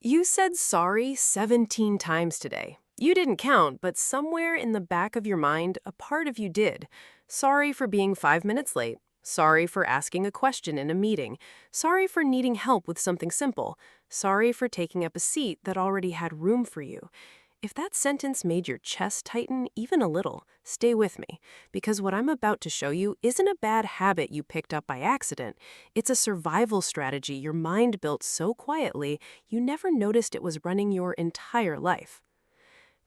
You said sorry 17 times today. You didn't count, but somewhere in the back of your mind, a part of you did. Sorry for being 5 minutes late. Sorry for asking a question in a meeting. Sorry for needing help with something simple. Sorry for taking up a seat that already had room for you. If that sentence made your chest tighten even a little, stay with me, because what I'm about to show you isn't a bad habit you picked up by accident. It's a survival strategy your mind built so quietly you never noticed it was running your entire life.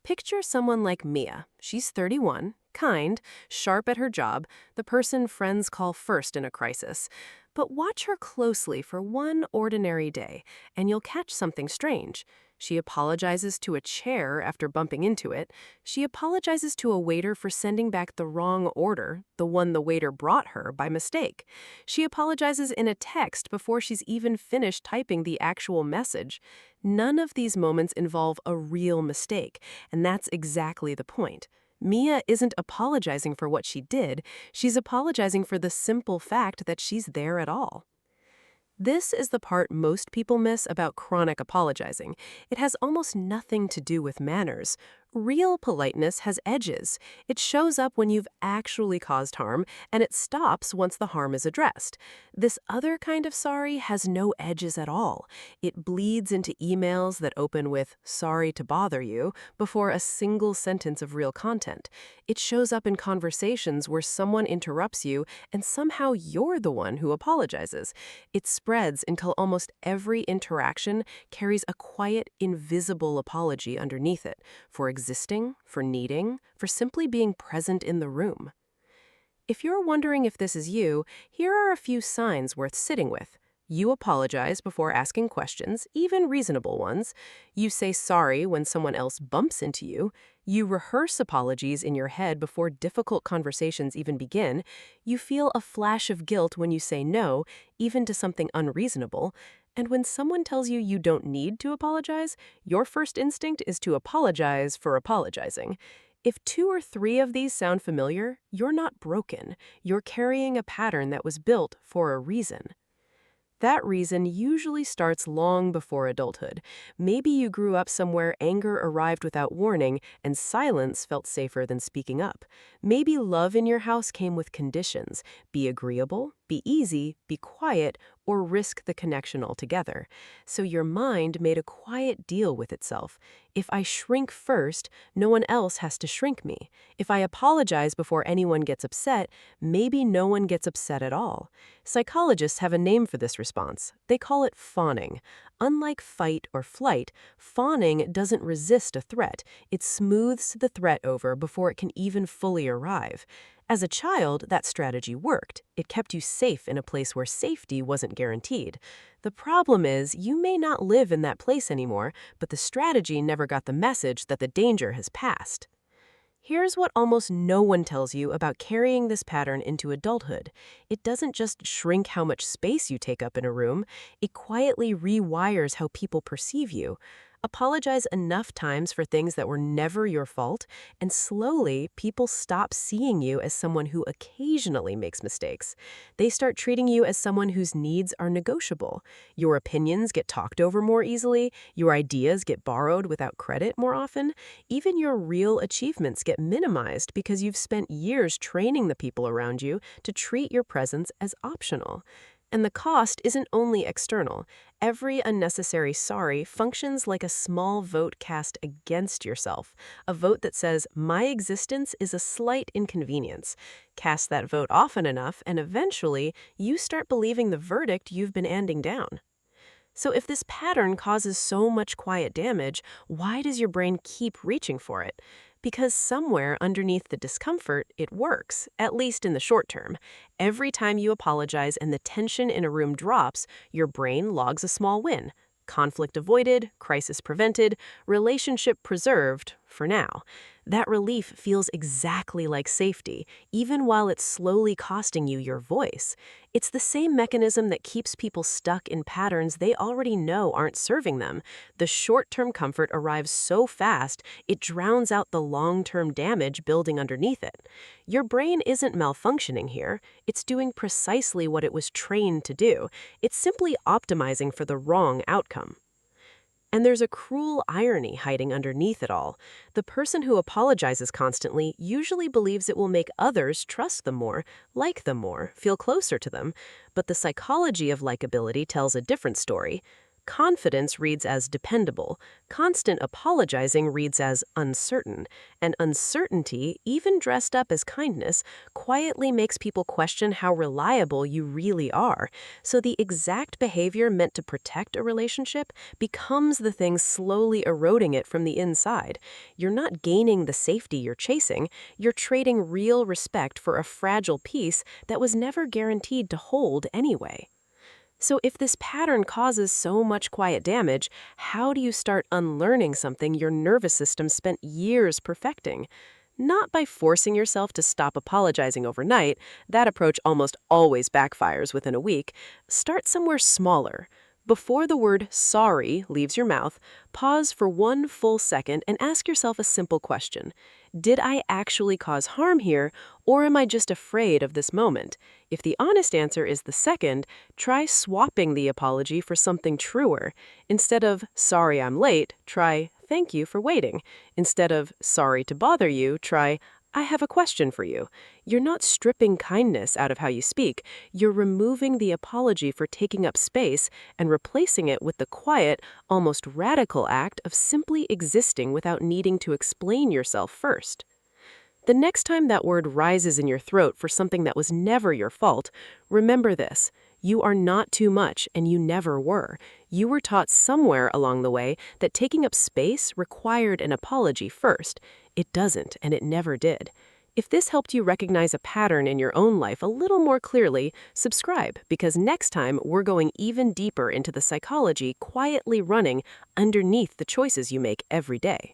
Picture someone like Mia. She's 31, kind, sharp at her job, the person friends call first in a crisis. But watch her closely for one ordinary day, and you'll catch something strange. She apologizes to a chair after bumping into it. She apologizes to a waiter for sending back the wrong order, the one the waiter brought her by mistake. She apologizes in a text before she's even finished typing the actual message. None of these moments involve a real mistake, and that's exactly the point. Mia isn't apologizing for what she did, she's apologizing for the simple fact that she's there at all. This is the part most people miss about chronic apologizing. It has almost nothing to do with manners. Real politeness has edges. It shows up when you've actually caused harm, and it stops once the harm is addressed. This other kind of sorry has no edges at all. It bleeds into emails that open with "sorry to bother you" before a single sentence of real content. It shows up in conversations where someone interrupts you and somehow you're the one who apologizes. It spreads until almost every interaction carries a quiet, invisible apology underneath it, for existing, for needing, for simply being present in the room. If you're wondering if this is you, here are a few signs worth sitting with. You apologize before asking questions, even reasonable ones. You say sorry when someone else bumps into you. You rehearse apologies in your head before difficult conversations even begin. You feel a flash of guilt when you say no, even to something unreasonable. And when someone tells you you don't need to apologize, your first instinct is to apologize for apologizing. If two or three of these sound familiar, you're not broken. You're carrying a pattern that was built for a reason. That reason usually starts long before adulthood. Maybe you grew up somewhere anger arrived without warning and silence felt safer than speaking up. Maybe love in your house came with conditions: be agreeable, be easy, be quiet, or risk the connection altogether. So your mind made a quiet deal with itself. If I shrink first, no one else has to shrink me. If I apologize before anyone gets upset, maybe no one gets upset at all. Psychologists have a name for this response. They call it fawning. Unlike fight or flight, fawning doesn't resist a threat. It smooths the threat over before it can even fully arrive. As a child, that strategy worked. It kept you safe in a place where safety wasn't guaranteed. The problem is, you may not live in that place anymore, but the strategy never got the message that the danger has passed. Here's what almost no one tells you about carrying this pattern into adulthood. It doesn't just shrink how much space you take up in a room, it quietly rewires how people perceive you. Apologize enough times for things that were never your fault, and slowly people stop seeing you as someone who occasionally makes mistakes. They start treating you as someone whose needs are negotiable. Your opinions get talked over more easily, your ideas get borrowed without credit more often, even your real achievements get minimized because you've spent years training the people around you to treat your presence as optional. And the cost isn't only external. Every unnecessary sorry functions like a small vote cast against yourself, a vote that says, "My existence is a slight inconvenience." Cast that vote often enough, and eventually, you start believing the verdict you've been handing down. So if this pattern causes so much quiet damage, why does your brain keep reaching for it? Because somewhere underneath the discomfort, it works, at least in the short term. Every time you apologize and the tension in a room drops, your brain logs a small win. Conflict avoided, crisis prevented, relationship preserved, for now. That relief feels exactly like safety, even while it's slowly costing you your voice. It's the same mechanism that keeps people stuck in patterns they already know aren't serving them. The short-term comfort arrives so fast, it drowns out the long-term damage building underneath it. Your brain isn't malfunctioning here. It's doing precisely what it was trained to do. It's simply optimizing for the wrong outcome. And there's a cruel irony hiding underneath it all. The person who apologizes constantly usually believes it will make others trust them more, like them more, feel closer to them. But the psychology of likability tells a different story. Confidence reads as dependable. Constant apologizing reads as uncertain. And uncertainty, even dressed up as kindness, quietly makes people question how reliable you really are. So the exact behavior meant to protect a relationship becomes the thing slowly eroding it from the inside. You're not gaining the safety you're chasing, you're trading real respect for a fragile piece that was never guaranteed to hold anyway. So if this pattern causes so much quiet damage, how do you start unlearning something your nervous system spent years perfecting? Not by forcing yourself to stop apologizing overnight. That approach almost always backfires within a week. Start somewhere smaller. Before the word sorry leaves your mouth, pause for one full second and ask yourself a simple question. Did I actually cause harm here, or am I just afraid of this moment? If the honest answer is the second, try swapping the apology for something truer. Instead of, sorry I'm late, try, thank you for waiting. Instead of, sorry to bother you, try, I have a question for you. You're not stripping kindness out of how you speak. You're removing the apology for taking up space and replacing it with the quiet, almost radical act of simply existing without needing to explain yourself first. The next time that word rises in your throat for something that was never your fault, remember this. You are not too much, and you never were. You were taught somewhere along the way that taking up space required an apology first. It doesn't, and it never did. If this helped you recognize a pattern in your own life a little more clearly, subscribe, because next time we're going even deeper into the psychology quietly running underneath the choices you make every day.